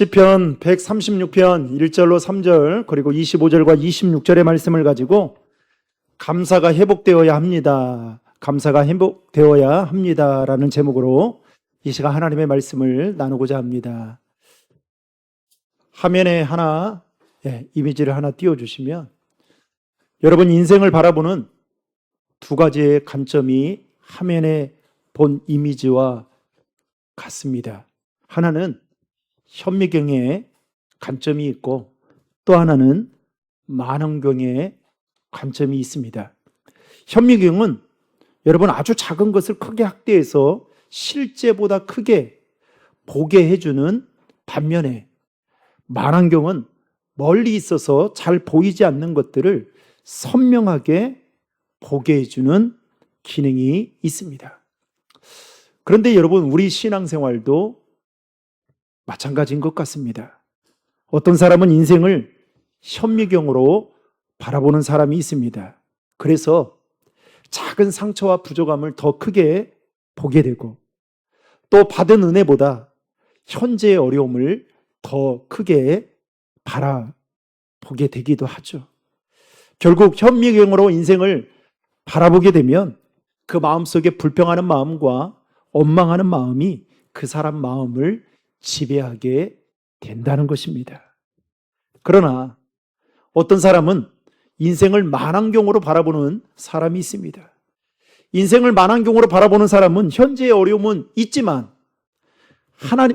시편 136편 1절로 3절 그리고 25절과 26절의 말씀을 가지고 감사가 회복되어야 합니다. 감사가 회복되어야 합니다라는 제목으로 이 시간 하나님의 말씀을 나누고자 합니다. 화면에 하나 이미지를 하나 띄워주시면 여러분 인생을 바라보는 두 가지의 관점이 화면에 본 이미지와 같습니다. 하나는 현미경의 관점이 있고 또 하나는 만원경의 관점이 있습니다. 현미경은 여러분 아주 작은 것을 크게 확대해서 실제보다 크게 보게 해주는 반면에 만원경은 멀리 있어서 잘 보이지 않는 것들을 선명하게 보게 해주는 기능이 있습니다. 그런데 여러분 우리 신앙생활도 마찬가지인 것 같습니다. 어떤 사람은 인생을 현미경으로 바라보는 사람이 있습니다. 그래서 작은 상처와 부족함을 더 크게 보게 되고 또 받은 은혜보다 현재의 어려움을 더 크게 바라보게 되기도 하죠. 결국 현미경으로 인생을 바라보게 되면 그 마음속에 불평하는 마음과 원망하는 마음이 그 사람 마음을 지배하게 된다는 것입니다. 그러나 어떤 사람은 인생을 만환경으로 바라보는 사람이 있습니다. 인생을 만환경으로 바라보는 사람은 현재의 어려움은 있지만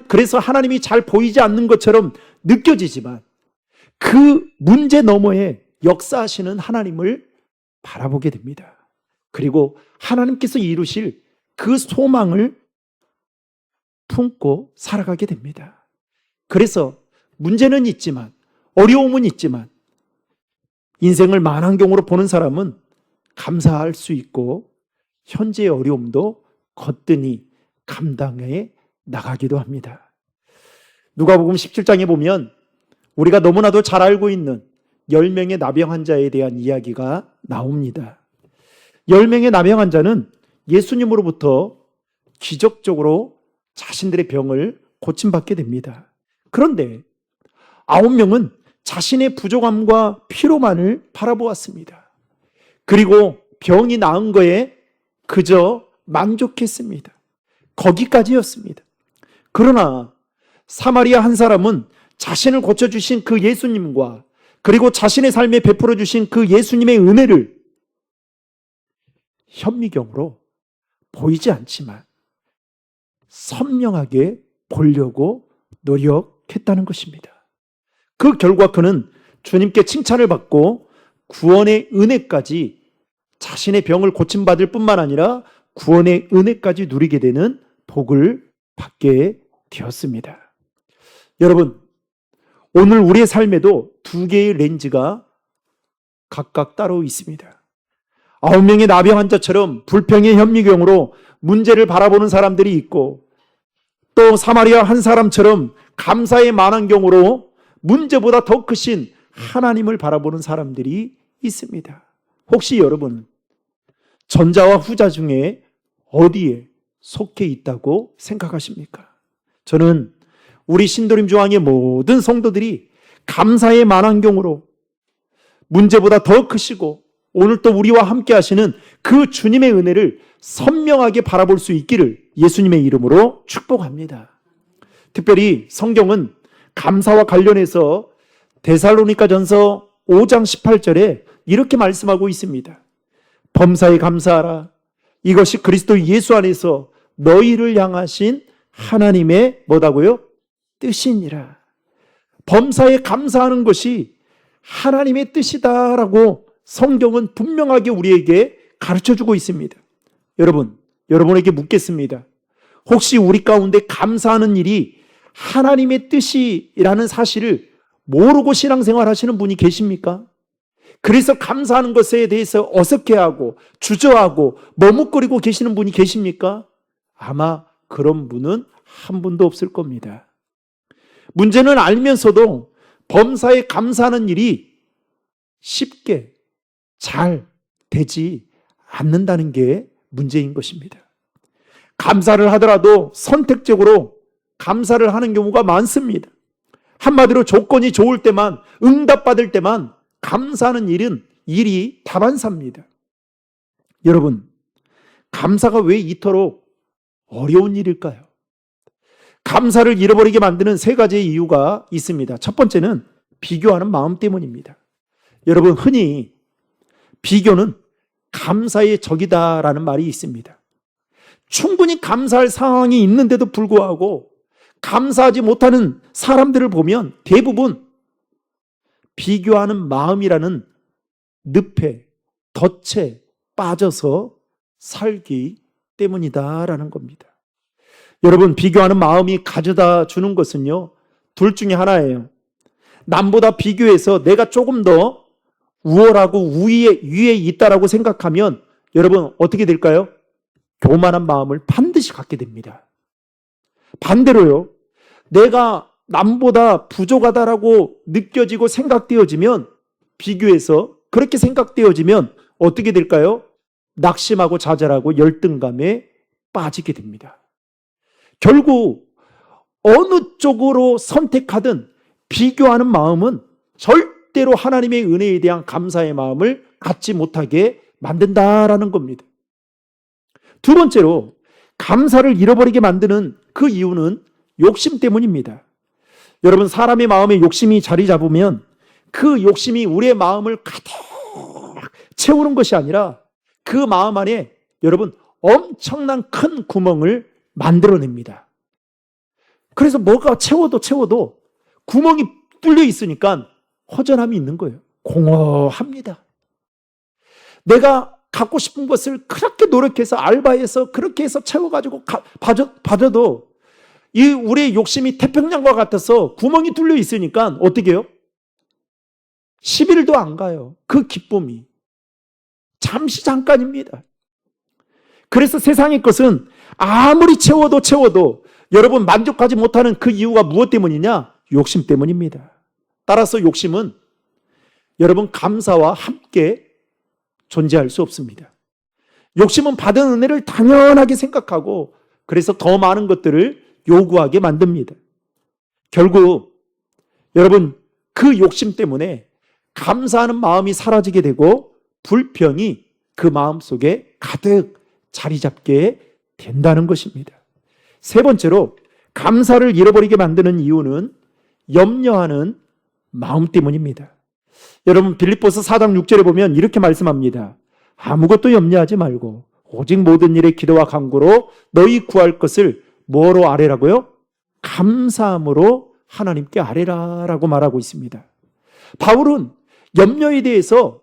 그래서 하나님이 잘 보이지 않는 것처럼 느껴지지만 그 문제 너머에 역사하시는 하나님을 바라보게 됩니다. 그리고 하나님께서 이루실 그 소망을 품고 살아가게 됩니다. 그래서 문제는 있지만 어려움은 있지만 인생을 만환경으로 보는 사람은 감사할 수 있고 현재의 어려움도 거뜬히 감당해 나가기도 합니다. 누가복음 17장에 보면 우리가 너무나도 잘 알고 있는 10명의 나병 환자에 대한 이야기가 나옵니다. 10명의 나병 환자는 예수님으로부터 기적적으로 자신들의 병을 고침받게 됩니다. 그런데 9명은 자신의 부족함과 피로만을 바라보았습니다. 그리고 병이 나은 거에 그저 만족했습니다. 거기까지였습니다. 그러나 사마리아 한 사람은 자신을 고쳐주신 그 예수님과 그리고 자신의 삶에 베풀어 주신 그 예수님의 은혜를 현미경으로 보이지 않지만 선명하게 보려고 노력했다는 것입니다. 그 결과 그는 주님께 칭찬을 받고 구원의 은혜까지 자신의 병을 고침받을 뿐만 아니라 구원의 은혜까지 누리게 되는 복을 받게 되었습니다. 여러분, 오늘 우리의 삶에도 두 개의 렌즈가 각각 따로 있습니다. 9명의 나병 환자처럼 불평의 현미경으로 문제를 바라보는 사람들이 있고 또 사마리아 한 사람처럼 감사의 만환경으로 문제보다 더 크신 하나님을 바라보는 사람들이 있습니다. 혹시 여러분은 전자와 후자 중에 어디에 속해 있다고 생각하십니까? 저는 우리 신도림 중앙의 모든 성도들이 감사의 만환경으로 문제보다 더 크시고 오늘 또 우리와 함께 하시는 그 주님의 은혜를 선명하게 바라볼 수 있기를 예수님의 이름으로 축복합니다. 특별히 성경은 감사와 관련해서 데살로니가전서 5장 18절에 이렇게 말씀하고 있습니다. 범사에 감사하라. 이것이 그리스도 예수 안에서 너희를 향하신 하나님의 뭐다고요? 뜻이니라. 범사에 감사하는 것이 하나님의 뜻이다라고 성경은 분명하게 우리에게 가르쳐주고 있습니다. 여러분에게 묻겠습니다. 혹시 우리 가운데 감사하는 일이 하나님의 뜻이라는 사실을 모르고 신앙생활 하시는 분이 계십니까? 그래서 감사하는 것에 대해서 어색해하고 주저하고 머뭇거리고 계시는 분이 계십니까? 아마 그런 분은 한 분도 없을 겁니다. 문제는 알면서도 범사에 감사하는 일이 쉽게 잘 되지 않는다는 게 문제인 것입니다. 감사를 하더라도 선택적으로 감사를 하는 경우가 많습니다. 한마디로 조건이 좋을 때만, 응답받을 때만 감사하는 일이 다반사입니다. 여러분, 감사가 왜 이토록 어려운 일일까요? 감사를 잃어버리게 만드는 세 가지의 이유가 있습니다. 첫 번째는 비교하는 마음 때문입니다. 여러분, 흔히 비교는 감사의 적이다라는 말이 있습니다. 충분히 감사할 상황이 있는데도 불구하고 감사하지 못하는 사람들을 보면 대부분 비교하는 마음이라는 늪에, 덫에 빠져서 살기 때문이다라는 겁니다. 여러분, 비교하는 마음이 가져다 주는 것은요, 둘 중에 하나예요. 남보다 비교해서 내가 조금 더 우월하고 위에 있다라고 생각하면 여러분 어떻게 될까요? 교만한 마음을 반드시 갖게 됩니다. 반대로요, 내가 남보다 부족하다라고 느껴지고 생각되어지면, 비교해서 그렇게 생각되어지면 어떻게 될까요? 낙심하고 좌절하고 열등감에 빠지게 됩니다. 결국 어느 쪽으로 선택하든 비교하는 마음은 절대로 하나님의 은혜에 대한 감사의 마음을 갖지 못하게 만든다라는 겁니다. 두 번째로 감사를 잃어버리게 만드는 그 이유는 욕심 때문입니다. 여러분, 사람의 마음에 욕심이 자리 잡으면 그 욕심이 우리의 마음을 가득 채우는 것이 아니라 그 마음 안에 여러분 엄청난 큰 구멍을 만들어냅니다. 그래서 뭐가 채워도 구멍이 뚫려 있으니까 허전함이 있는 거예요. 공허합니다. 내가 갖고 싶은 것을 그렇게 노력해서 알바해서 그렇게 해서 채워가지고 봐줘도 이 우리의 욕심이 태평양과 같아서 구멍이 뚫려 있으니까 어떻게 해요? 10일도 안 가요. 그 기쁨이. 잠시 잠깐입니다. 그래서 세상의 것은 아무리 채워도 여러분 만족하지 못하는 그 이유가 무엇 때문이냐? 욕심 때문입니다. 따라서 욕심은 여러분 감사와 함께 존재할 수 없습니다. 욕심은 받은 은혜를 당연하게 생각하고 그래서 더 많은 것들을 요구하게 만듭니다. 결국 여러분 그 욕심 때문에 감사하는 마음이 사라지게 되고 불평이 그 마음 속에 가득 자리 잡게 된다는 것입니다. 세 번째로 감사를 잃어버리게 만드는 이유는 염려하는 마음 때문입니다. 여러분 빌립보서 4장 6절에 보면 이렇게 말씀합니다. 아무것도 염려하지 말고 오직 모든 일에 기도와 간구로 너희 구할 것을 뭐로 아뢰라고요? 감사함으로 하나님께 아뢰라라고 말하고 있습니다. 바울은 염려에 대해서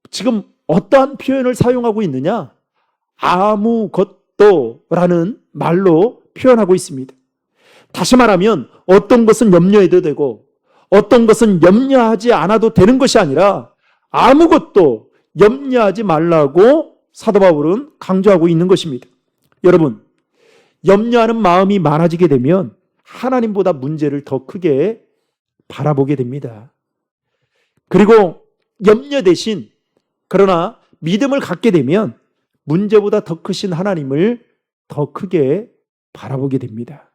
지금 어떠한 표현을 사용하고 있느냐? 아무것도라는 말로 표현하고 있습니다. 다시 말하면 어떤 것은 염려해도 되고 어떤 것은 염려하지 않아도 되는 것이 아니라 아무것도 염려하지 말라고 사도 바울은 강조하고 있는 것입니다. 여러분, 염려하는 마음이 많아지게 되면 하나님보다 문제를 더 크게 바라보게 됩니다. 그리고 염려 대신 그러나 믿음을 갖게 되면 문제보다 더 크신 하나님을 더 크게 바라보게 됩니다.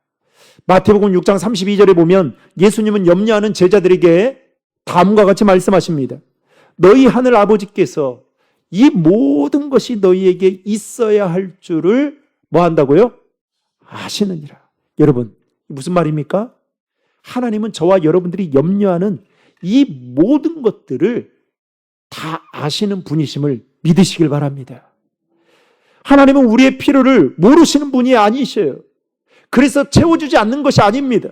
마태복음 6장 32절에 보면 예수님은 염려하는 제자들에게 다음과 같이 말씀하십니다. 너희 하늘 아버지께서 이 모든 것이 너희에게 있어야 할 줄을 뭐 한다고요? 아시느니라. 여러분, 무슨 말입니까? 하나님은 저와 여러분들이 염려하는 이 모든 것들을 다 아시는 분이심을 믿으시길 바랍니다. 하나님은 우리의 필요를 모르시는 분이 아니셔요. 그래서 채워주지 않는 것이 아닙니다.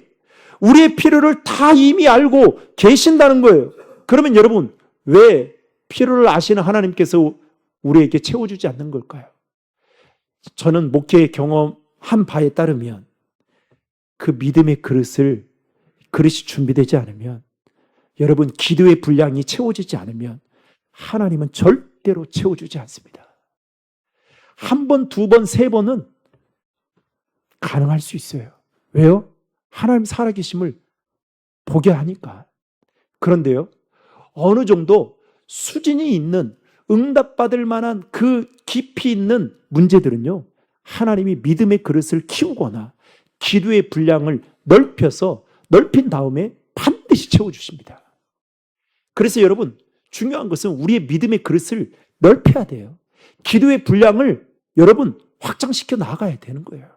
우리의 필요를 다 이미 알고 계신다는 거예요. 그러면 여러분, 왜 필요를 아시는 하나님께서 우리에게 채워주지 않는 걸까요? 저는 목회의 경험한 바에 따르면 그 믿음의 그릇이 준비되지 않으면, 여러분 기도의 분량이 채워지지 않으면 하나님은 절대로 채워주지 않습니다. 한 번, 두 번, 세 번은 가능할 수 있어요. 왜요? 하나님 살아계심을 보게 하니까. 그런데요, 어느 정도 수준이 있는 응답받을 만한 그 깊이 있는 문제들은요, 하나님이 믿음의 그릇을 키우거나 기도의 분량을 넓힌 다음에 반드시 채워주십니다. 그래서 여러분, 중요한 것은 우리의 믿음의 그릇을 넓혀야 돼요. 기도의 분량을 여러분 확장시켜 나가야 되는 거예요.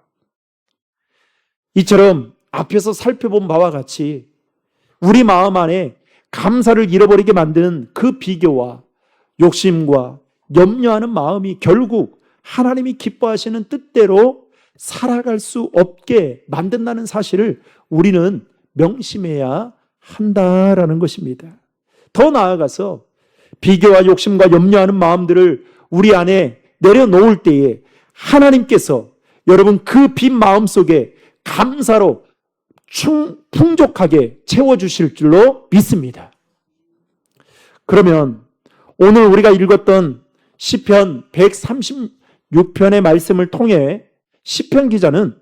이처럼 앞에서 살펴본 바와 같이 우리 마음 안에 감사를 잃어버리게 만드는 그 비교와 욕심과 염려하는 마음이 결국 하나님이 기뻐하시는 뜻대로 살아갈 수 없게 만든다는 사실을 우리는 명심해야 한다라는 것입니다. 더 나아가서 비교와 욕심과 염려하는 마음들을 우리 안에 내려놓을 때에 하나님께서 여러분 그 빈 마음 속에 감사로 풍족하게 채워주실 줄로 믿습니다. 그러면 오늘 우리가 읽었던 시편 136편의 말씀을 통해 시편 기자는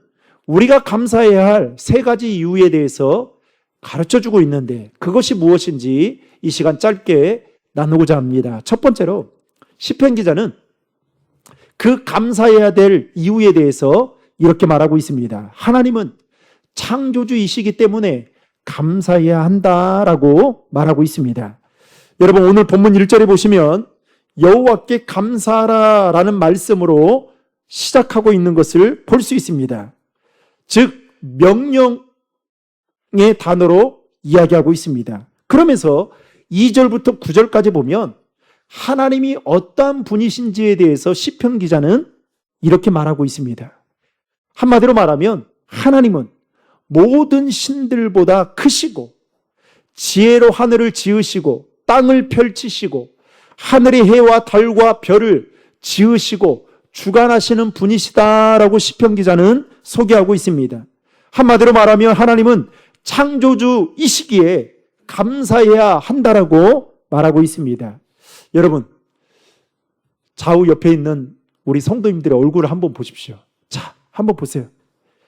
우리가 감사해야 할 세 가지 이유에 대해서 가르쳐주고 있는데 그것이 무엇인지 이 시간 짧게 나누고자 합니다. 첫 번째로 시편 기자는 그 감사해야 될 이유에 대해서 이렇게 말하고 있습니다. 하나님은 창조주이시기 때문에 감사해야 한다라고 말하고 있습니다. 여러분 오늘 본문 1절에 보시면 여호와께 감사하라라는 말씀으로 시작하고 있는 것을 볼 수 있습니다. 즉 명령의 단어로 이야기하고 있습니다. 그러면서 2절부터 9절까지 보면 하나님이 어떠한 분이신지에 대해서 시편 기자는 이렇게 말하고 있습니다. 한마디로 말하면 하나님은 모든 신들보다 크시고 지혜로 하늘을 지으시고 땅을 펼치시고 하늘의 해와 달과 별을 지으시고 주관하시는 분이시다라고 시편 기자는 소개하고 있습니다. 한마디로 말하면 하나님은 창조주이시기에 감사해야 한다라고 말하고 있습니다. 여러분 좌우 옆에 있는 우리 성도님들의 얼굴을 한번 보십시오. 자, 한번 보세요.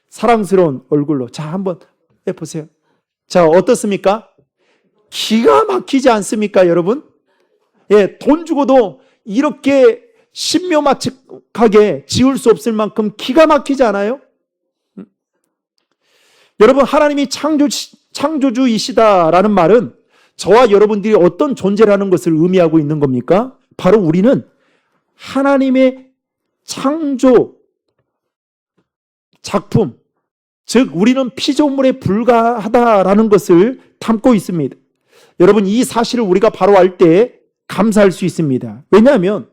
사랑스러운 얼굴로 자 한번 보세요. 자 어떻습니까? 기가 막히지 않습니까 여러분? 예, 돈 주고도 이렇게 신묘막측하게 지을 수 없을 만큼 기가 막히지 않아요? 여러분 하나님이 창조주이시다라는 말은 저와 여러분들이 어떤 존재라는 것을 의미하고 있는 겁니까? 바로 우리는 하나님의 창조 작품, 즉 우리는 피조물에 불과하다라는 것을 담고 있습니다. 여러분 이 사실을 우리가 바로 알 때 감사할 수 있습니다. 왜냐하면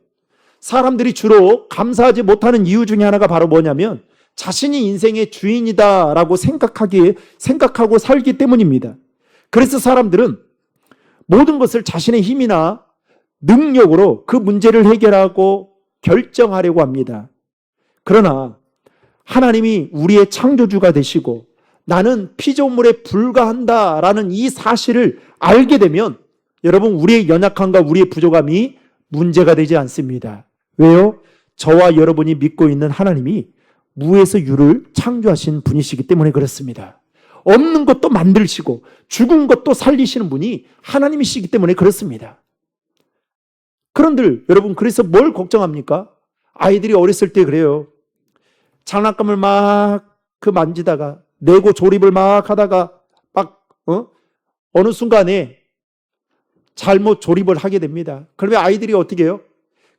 사람들이 주로 감사하지 못하는 이유 중에 하나가 바로 뭐냐면 자신이 인생의 주인이다라고 생각하고 살기 때문입니다. 그래서 사람들은 모든 것을 자신의 힘이나 능력으로 그 문제를 해결하고 결정하려고 합니다. 그러나 하나님이 우리의 창조주가 되시고 나는 피조물에 불과한다라는 이 사실을 알게 되면 여러분 우리의 연약함과 우리의 부족함이 문제가 되지 않습니다. 왜요? 저와 여러분이 믿고 있는 하나님이 무에서 유를 창조하신 분이시기 때문에 그렇습니다. 없는 것도 만드시고 죽은 것도 살리시는 분이 하나님이시기 때문에 그렇습니다. 그런데 여러분 그래서 뭘 걱정합니까? 아이들이 어렸을 때 그래요. 장난감을 막 만지다가 레고 조립을 막 하다가 어느 순간에 잘못 조립을 하게 됩니다. 그러면 아이들이 어떻게 해요?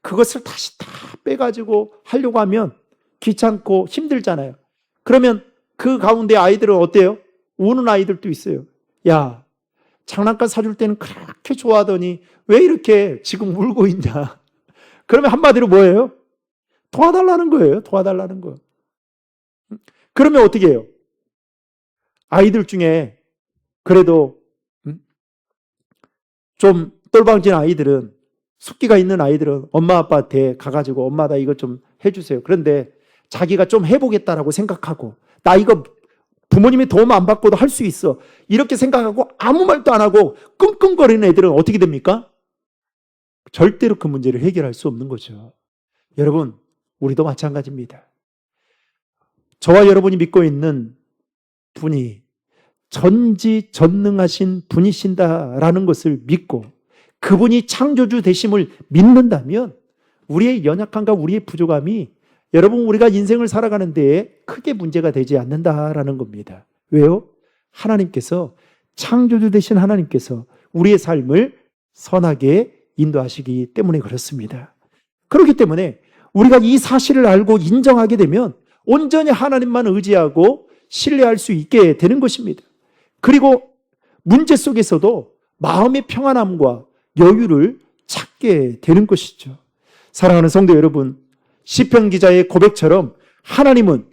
그것을 다시 다 빼가지고 하려고 하면 귀찮고 힘들잖아요. 그러면 그 가운데 아이들은 어때요? 우는 아이들도 있어요. 야, 장난감 사줄 때는 그렇게 좋아하더니 왜 이렇게 지금 울고 있냐? 그러면 한마디로 뭐예요? 도와달라는 거예요. 도와달라는 거. 그러면 어떻게 해요? 아이들 중에 그래도 좀 똘방진 아이들은 숙기가 있는 아이들은 엄마 아빠한테 가가지고 엄마 나 이거 좀 해주세요. 그런데 자기가 좀 해보겠다라고 생각하고 나 이거 부모님의 도움 안 받고도 할 수 있어. 이렇게 생각하고 아무 말도 안 하고 끙끙거리는 애들은 어떻게 됩니까? 절대로 그 문제를 해결할 수 없는 거죠. 여러분 우리도 마찬가지입니다. 저와 여러분이 믿고 있는 분이 전지전능하신 분이신다라는 것을 믿고 그분이 창조주 되심을 믿는다면 우리의 연약함과 우리의 부족함이 여러분 우리가 인생을 살아가는 데에 크게 문제가 되지 않는다라는 겁니다. 왜요? 하나님께서 창조주 되신 하나님께서 우리의 삶을 선하게 인도하시기 때문에 그렇습니다. 그렇기 때문에 우리가 이 사실을 알고 인정하게 되면 온전히 하나님만 의지하고 신뢰할 수 있게 되는 것입니다. 그리고 문제 속에서도 마음의 평안함과 여유를 찾게 되는 것이죠. 사랑하는 성도 여러분, 시편 기자의 고백처럼 하나님은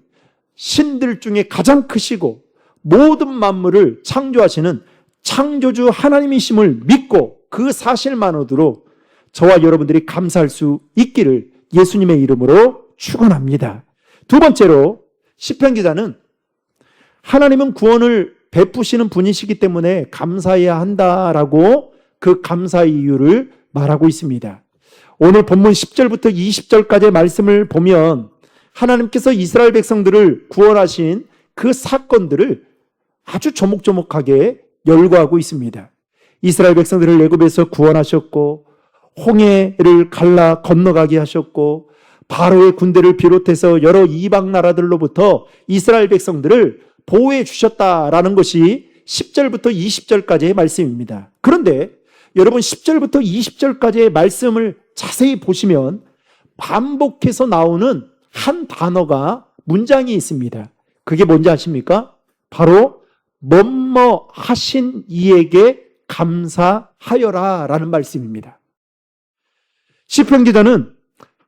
신들 중에 가장 크시고 모든 만물을 창조하시는 창조주 하나님이심을 믿고 그 사실만으로도 저와 여러분들이 감사할 수 있기를 예수님의 이름으로 축원합니다. 두 번째로 시편 기자는 하나님은 구원을 베푸시는 분이시기 때문에 감사해야 한다라고 그 감사의 이유를 말하고 있습니다. 오늘 본문 10절부터 20절까지의 말씀을 보면 하나님께서 이스라엘 백성들을 구원하신 그 사건들을 아주 조목조목하게 열거하고 있습니다. 이스라엘 백성들을 애굽에서 구원하셨고 홍해를 갈라 건너가게 하셨고 바로의 군대를 비롯해서 여러 이방 나라들로부터 이스라엘 백성들을 보호해 주셨다라는 것이 10절부터 20절까지의 말씀입니다. 그런데 여러분 10절부터 20절까지의 말씀을 자세히 보시면 반복해서 나오는 한 단어가 문장이 있습니다. 그게 뭔지 아십니까? 바로 뭐뭐 하신 이에게 감사하여라 라는 말씀입니다. 시편 기자는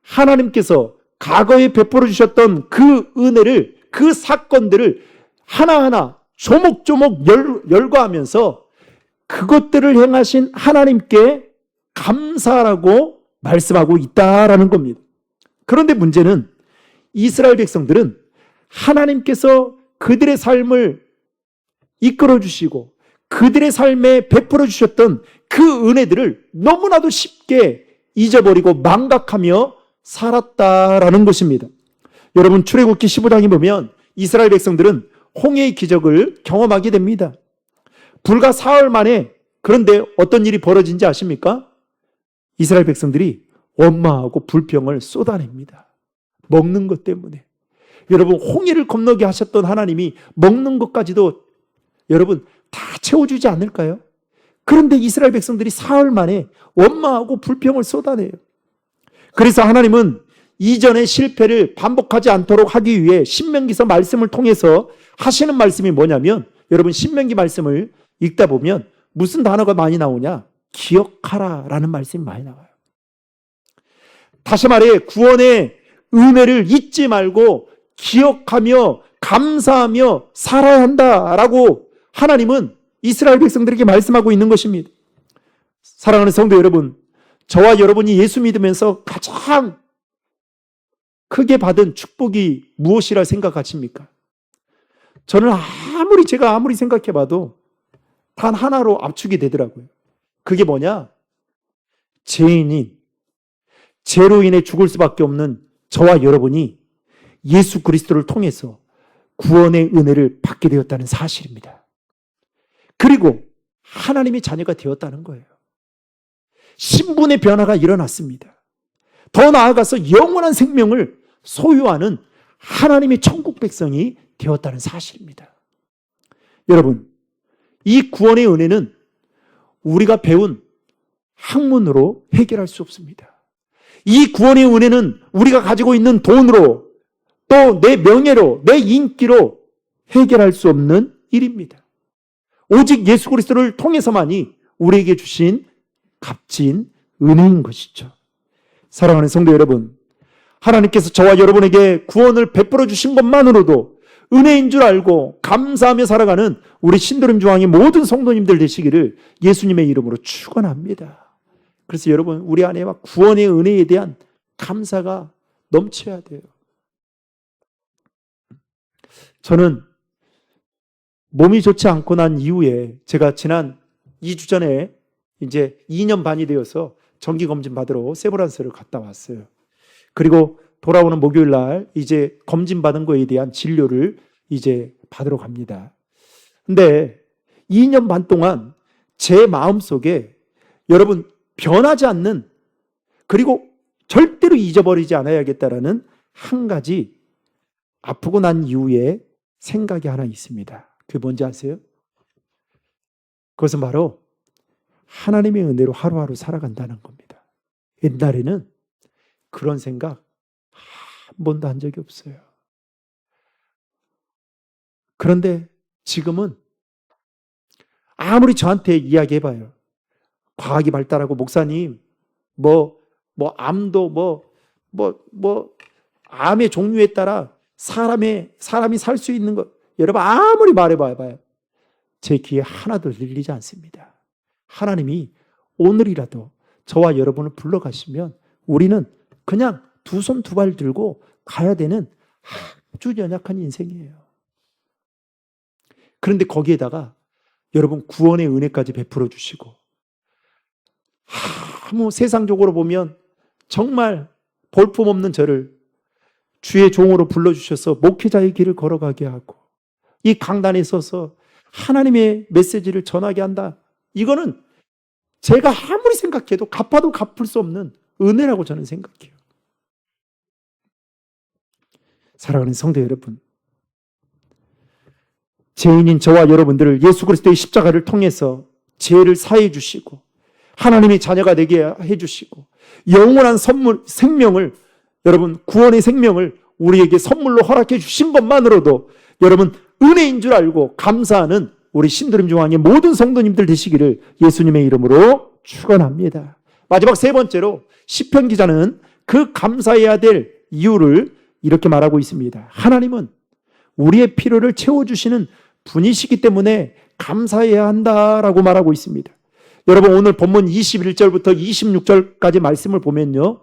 하나님께서 과거에 베풀어 주셨던 그 은혜를, 그 사건들을 하나하나 조목조목 열거하면서 그것들을 행하신 하나님께 감사라고 말씀하고 있다라는 겁니다. 그런데 문제는 이스라엘 백성들은 하나님께서 그들의 삶을 이끌어 주시고 그들의 삶에 베풀어 주셨던 그 은혜들을 너무나도 쉽게 잊어버리고 망각하며 살았다라는 것입니다. 여러분 출애굽기 15장에 보면 이스라엘 백성들은 홍해의 기적을 경험하게 됩니다. 불과 사흘 만에. 그런데 어떤 일이 벌어진지 아십니까? 이스라엘 백성들이 원망하고 불평을 쏟아냅니다. 먹는 것 때문에. 여러분 홍해를 건너게 하셨던 하나님이 먹는 것까지도 여러분 다 채워주지 않을까요? 그런데 이스라엘 백성들이 사흘 만에 원망하고 불평을 쏟아내요. 그래서 하나님은 이전의 실패를 반복하지 않도록 하기 위해 신명기서 말씀을 통해서 하시는 말씀이 뭐냐면, 여러분 신명기 말씀을 읽다 보면 무슨 단어가 많이 나오냐? 기억하라 라는 말씀이 많이 나와요. 다시 말해 구원의 은혜를 잊지 말고 기억하며 감사하며 살아야 한다라고 하나님은 이스라엘 백성들에게 말씀하고 있는 것입니다. 사랑하는 성도 여러분, 저와 여러분이 예수 믿으면서 가장 크게 받은 축복이 무엇이라 생각하십니까? 저는 제가 아무리 생각해봐도 단 하나로 압축이 되더라고요. 그게 뭐냐? 죄인인, 죄로 인해 죽을 수밖에 없는 저와 여러분이 예수 그리스도를 통해서 구원의 은혜를 받게 되었다는 사실입니다. 그리고 하나님의 자녀가 되었다는 거예요. 신분의 변화가 일어났습니다. 더 나아가서 영원한 생명을 소유하는 하나님의 천국 백성이 되었다는 사실입니다. 여러분, 이 구원의 은혜는 우리가 배운 학문으로 해결할 수 없습니다. 이 구원의 은혜는 우리가 가지고 있는 돈으로, 또 내 명예로, 내 인기로 해결할 수 없는 일입니다. 오직 예수 그리스도를 통해서만이 우리에게 주신 값진 은혜인 것이죠. 사랑하는 성도 여러분, 하나님께서 저와 여러분에게 구원을 베풀어 주신 것만으로도 은혜인 줄 알고 감사하며 살아가는 우리 신도림 중앙의 모든 성도님들 되시기를 예수님의 이름으로 축원합니다. 그래서 여러분, 우리 안에 구원의 은혜에 대한 감사가 넘쳐야 돼요. 저는 몸이 좋지 않고 난 이후에, 제가 지난 2주 전에 이제 2년 반이 되어서 정기검진 받으러 세브란스를 갔다 왔어요. 그리고 돌아오는 목요일 날 이제 검진받은 거에 대한 진료를 이제 받으러 갑니다. 근데 2년 반 동안 제 마음속에 여러분 변하지 않는, 그리고 절대로 잊어버리지 않아야겠다라는 한 가지 아프고 난 이후에 생각이 하나 있습니다. 그게 뭔지 아세요? 그것은 바로 하나님의 은혜로 하루하루 살아간다는 겁니다. 옛날에는 그런 생각 한 번도 한 적이 없어요. 그런데 지금은 아무리 저한테 이야기해봐요. 과학이 발달하고 목사님, 암도 암의 종류에 따라 사람이 살 수 있는 것, 여러분 아무리 말해봐요. 제 귀에 하나도 들리지 않습니다. 하나님이 오늘이라도 저와 여러분을 불러가시면 우리는 그냥 두 손 두 발 들고 가야 되는 아주 연약한 인생이에요. 그런데 거기에다가 여러분 구원의 은혜까지 베풀어 주시고, 세상적으로 보면 정말 볼품없는 저를 주의 종으로 불러주셔서 목회자의 길을 걸어가게 하고, 이 강단에 서서 하나님의 메시지를 전하게 한다. 이거는 제가 아무리 생각해도 갚아도 갚을 수 없는 은혜라고 저는 생각해요. 사랑하는 성도 여러분, 죄인인 저와 여러분들을 예수 그리스도의 십자가를 통해서 죄를 사해 주시고 하나님의 자녀가 되게 해 주시고 영원한 생명을, 여러분 구원의 생명을 우리에게 선물로 허락해 주신 것만으로도 여러분 은혜인 줄 알고 감사하는 우리 신도림 중앙의 모든 성도님들 되시기를 예수님의 이름으로 축원합니다. 마지막 세 번째로 시편 기자는 그 감사해야 될 이유를 이렇게 말하고 있습니다. 하나님은 우리의 필요를 채워주시는 분이시기 때문에 감사해야 한다라고 말하고 있습니다. 여러분 오늘 본문 21절부터 26절까지 말씀을 보면요,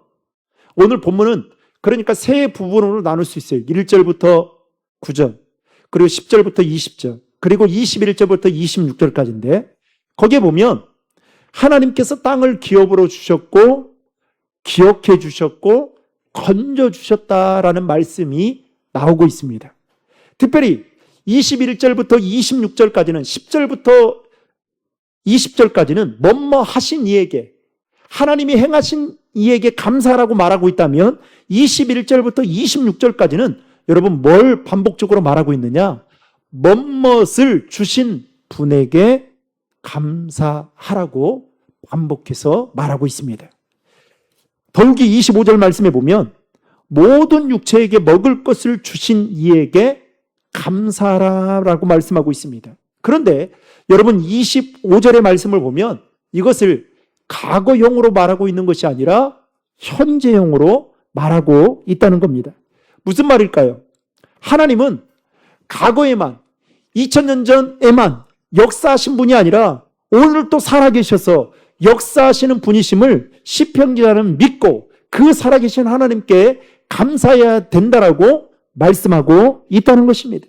오늘 본문은 그러니까 세 부분으로 나눌 수 있어요. 1절부터 9절, 그리고 10절부터 20절, 그리고 21절부터 26절까지인데, 거기에 보면 하나님께서 땅을 기업으로 주셨고 기억해 주셨고 건져 주셨다라는 말씀이 나오고 있습니다. 특별히 21절부터 26절까지는, 10절부터 20절까지는 뭐뭐 하신 이에게, 하나님이 행하신 이에게 감사라고 말하고 있다면 21절부터 26절까지는 여러분 뭘 반복적으로 말하고 있느냐? 뭐뭇을 주신 분에게 감사하라고 반복해서 말하고 있습니다. 더욱이 25절 말씀에 보면 모든 육체에게 먹을 것을 주신 이에게 감사하라고 말씀하고 있습니다. 그런데 여러분 25절의 말씀을 보면 이것을 과거형으로 말하고 있는 것이 아니라 현재형으로 말하고 있다는 겁니다. 무슨 말일까요? 하나님은 과거에만, 2000년 전에만 역사하신 분이 아니라 오늘 또 살아계셔서 역사하시는 분이심을 시편 기자는 믿고 그 살아계신 하나님께 감사해야 된다라고 말씀하고 있다는 것입니다.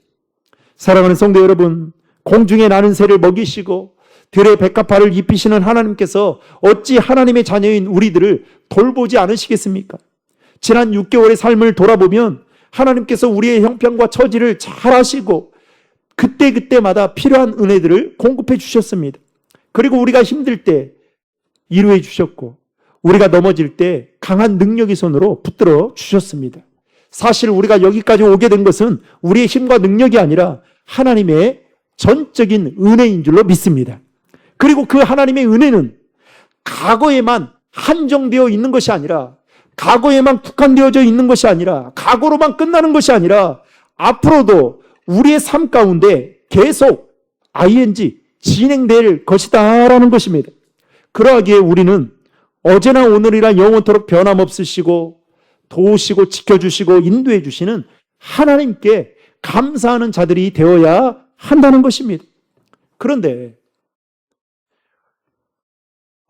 사랑하는 성도 여러분, 공중에 나는 새를 먹이시고 들의 백합화를 입히시는 하나님께서 어찌 하나님의 자녀인 우리들을 돌보지 않으시겠습니까? 지난 6개월의 삶을 돌아보면 하나님께서 우리의 형편과 처지를 잘 아시고 그때그때마다 필요한 은혜들을 공급해 주셨습니다. 그리고 우리가 힘들 때 위로해 주셨고 우리가 넘어질 때 강한 능력의 손으로 붙들어 주셨습니다. 사실 우리가 여기까지 오게 된 것은 우리의 힘과 능력이 아니라 하나님의 전적인 은혜인 줄로 믿습니다. 그리고 그 하나님의 은혜는 과거에만 한정되어 있는 것이 아니라, 과거에만 국한되어져 있는 것이 아니라, 과거로만 끝나는 것이 아니라 앞으로도 우리의 삶 가운데 계속 진행될 것이다라는 것입니다. 그러하기에 우리는 어제나 오늘이나 영원토록 변함없으시고 도우시고 지켜주시고 인도해 주시는 하나님께 감사하는 자들이 되어야 한다는 것입니다. 그런데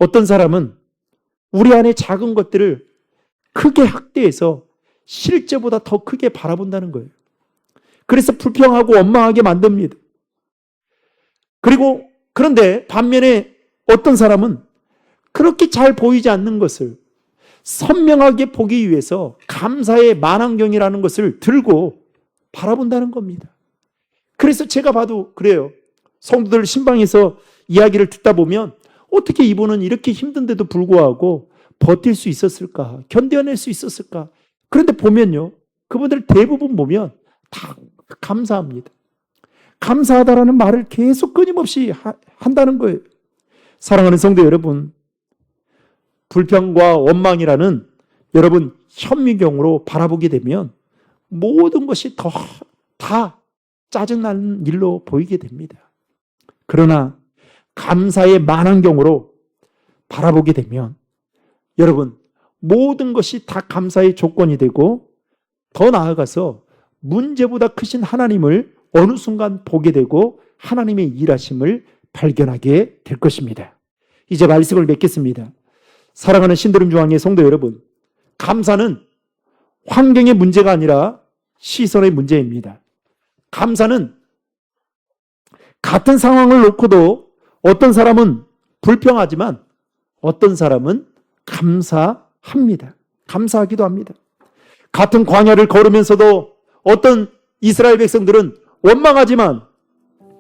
어떤 사람은 우리 안에 작은 것들을 크게 확대해서 실제보다 더 크게 바라본다는 거예요. 그래서 불평하고 원망하게 만듭니다. 그런데 반면에 어떤 사람은 그렇게 잘 보이지 않는 것을 선명하게 보기 위해서 감사의 만환경이라는 것을 들고 바라본다는 겁니다. 그래서 제가 봐도 그래요. 성도들 신방에서 이야기를 듣다 보면 어떻게 이분은 이렇게 힘든데도 불구하고 버틸 수 있었을까? 견뎌낼 수 있었을까? 그런데 보면요, 그분들 대부분 보면 다 감사합니다. 감사하다라는 말을 계속 끊임없이 한다는 거예요. 사랑하는 성도 여러분, 불평과 원망이라는 여러분 현미경으로 바라보게 되면 모든 것이 다 짜증나는 일로 보이게 됩니다. 그러나 감사의 만환경으로 바라보게 되면 여러분 모든 것이 다 감사의 조건이 되고 더 나아가서 문제보다 크신 하나님을 어느 순간 보게 되고 하나님의 일하심을 발견하게 될 것입니다. 이제 말씀을 맺겠습니다. 사랑하는 신드롬 중앙의 성도 여러분, 감사는 환경의 문제가 아니라 시선의 문제입니다. 감사는 같은 상황을 놓고도 어떤 사람은 불평하지만 어떤 사람은 감사합니다. 감사하기도 합니다. 같은 광야를 걸으면서도 어떤 이스라엘 백성들은 원망하지만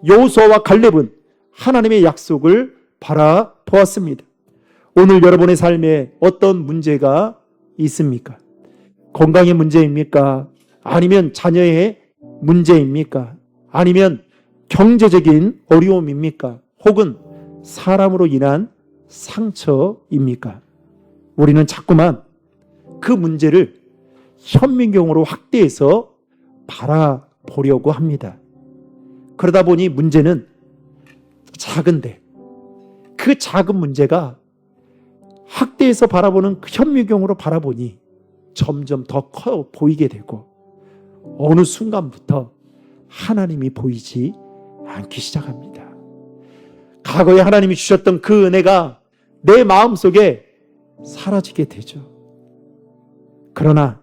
여호수아와 갈렙은 하나님의 약속을 바라보았습니다. 오늘 여러분의 삶에 어떤 문제가 있습니까? 건강의 문제입니까? 아니면 자녀의 문제입니까? 아니면 경제적인 어려움입니까? 혹은 사람으로 인한 상처입니까? 우리는 자꾸만 그 문제를 현미경으로 확대해서 바라보려고 합니다. 그러다 보니 문제는 작은데 그 작은 문제가 확대해서 바라보는 그 현미경으로 바라보니 점점 더 커 보이게 되고 어느 순간부터 하나님이 보이지 않기 시작합니다. 과거에 하나님이 주셨던 그 은혜가 내 마음속에 사라지게 되죠. 그러나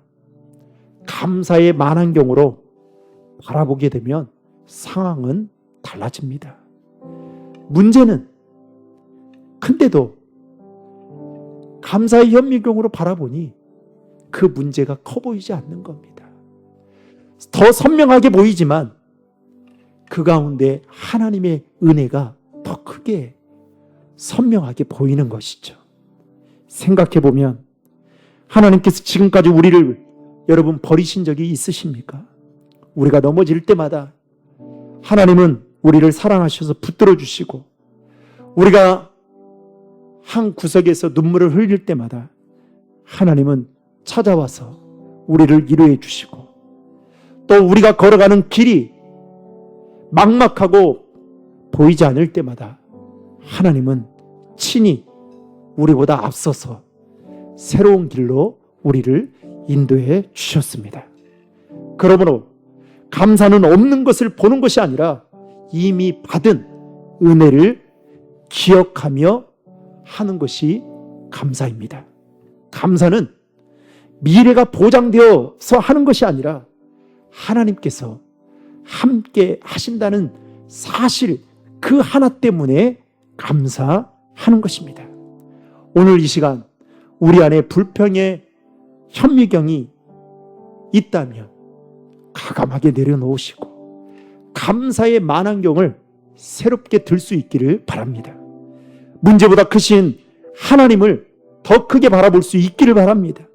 감사의 만환경으로 바라보게 되면 상황은 달라집니다. 문제는 큰데도 감사의 현미경으로 바라보니 그 문제가 커 보이지 않는 겁니다. 더 선명하게 보이지만 그 가운데 하나님의 은혜가 더 크게 선명하게 보이는 것이죠. 생각해 보면 하나님께서 지금까지 우리를 여러분 버리신 적이 있으십니까? 우리가 넘어질 때마다 하나님은 우리를 사랑하셔서 붙들어 주시고 우리가 한 구석에서 눈물을 흘릴 때마다 하나님은 찾아와서 우리를 위로해 주시고 또 우리가 걸어가는 길이 막막하고 보이지 않을 때마다 하나님은 친히 우리보다 앞서서 새로운 길로 우리를 인도해 주셨습니다. 그러므로 감사는 없는 것을 보는 것이 아니라 이미 받은 은혜를 기억하며 하는 것이 감사입니다. 감사는 미래가 보장되어서 하는 것이 아니라 하나님께서 함께 하신다는 사실 그 하나 때문에 감사하는 것입니다. 오늘 이 시간 우리 안에 불평의 현미경이 있다면 과감하게 내려놓으시고 감사의 만환경을 새롭게 들 수 있기를 바랍니다. 문제보다 크신 하나님을 더 크게 바라볼 수 있기를 바랍니다.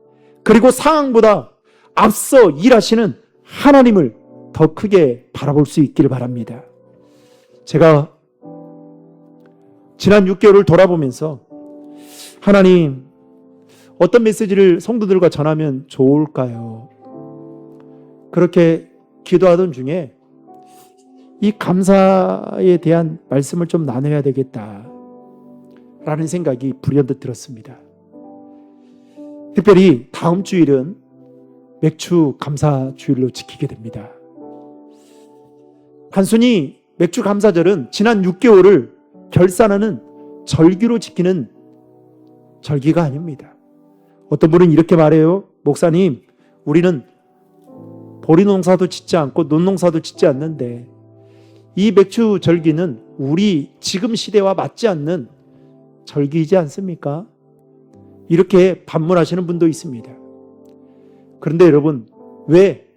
그리고 상황보다 앞서 일하시는 하나님을 더 크게 바라볼 수 있기를 바랍니다. 제가 지난 6개월을 돌아보면서 하나님 어떤 메시지를 성도들과 전하면 좋을까요? 그렇게 기도하던 중에 이 감사에 대한 말씀을 좀 나눠야 되겠다 라는 생각이 불현듯 들었습니다. 특별히 다음 주일은 맥주 감사 주일로 지키게 됩니다. 단순히 맥주 감사절은 지난 6개월을 결산하는 절기로 지키는 절기가 아닙니다. 어떤 분은 이렇게 말해요. 목사님, 우리는 보리 농사도 짓지 않고 논농사도 짓지 않는데 이 맥주 절기는 우리 지금 시대와 맞지 않는 절기이지 않습니까? 이렇게 반문하시는 분도 있습니다. 그런데 여러분, 왜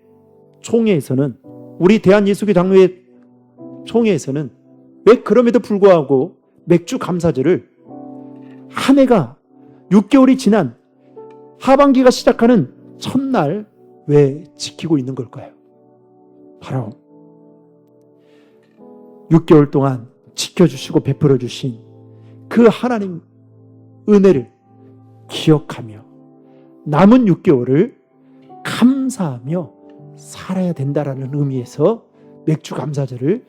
총회에서는 우리 대한예수교 장로회 총회에서는 왜 그럼에도 불구하고 맥주 감사절을 한 해가 6개월이 지난 하반기가 시작하는 첫날 왜 지키고 있는 걸까요? 바로 6개월 동안 지켜주시고 베풀어 주신 그 하나님 은혜를 기억하며 남은 6개월을 감사하며 살아야 된다라는 의미에서 맥주 감사절을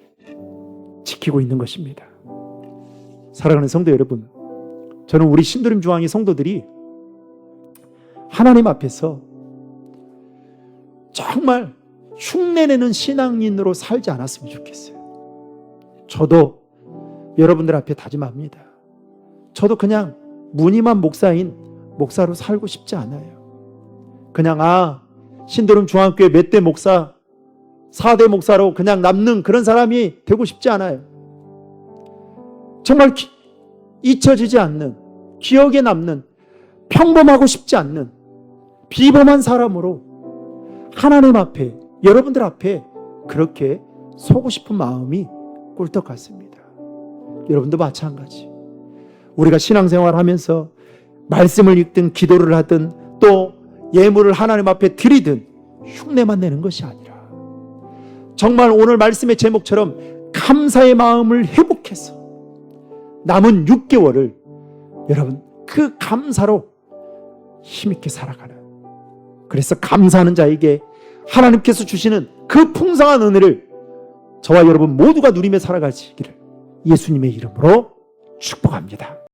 지키고 있는 것입니다. 사랑하는 성도 여러분, 저는 우리 신도림 중앙회 성도들이 하나님 앞에서 정말 흉내내는 신앙인으로 살지 않았으면 좋겠어요. 저도 여러분들 앞에 다짐합니다. 저도 그냥 무늬만 목사인 목사로 살고 싶지 않아요. 그냥 신도림 중앙교회 몇 대 목사, 4대 목사로 그냥 남는 그런 사람이 되고 싶지 않아요. 정말 잊혀지지 않는, 기억에 남는, 평범하고 싶지 않는 비범한 사람으로 하나님 앞에, 여러분들 앞에 그렇게 서고 싶은 마음이 꿀떡 같습니다. 여러분도 마찬가지. 우리가 신앙생활 하면서 말씀을 읽든 기도를 하든 또 예물을 하나님 앞에 드리든 흉내만 내는 것이 아니라 정말 오늘 말씀의 제목처럼 감사의 마음을 회복해서 남은 6개월을 여러분 그 감사로 힘있게 살아가는, 그래서 감사하는 자에게 하나님께서 주시는 그 풍성한 은혜를 저와 여러분 모두가 누리며 살아가시기를 예수님의 이름으로 축복합니다.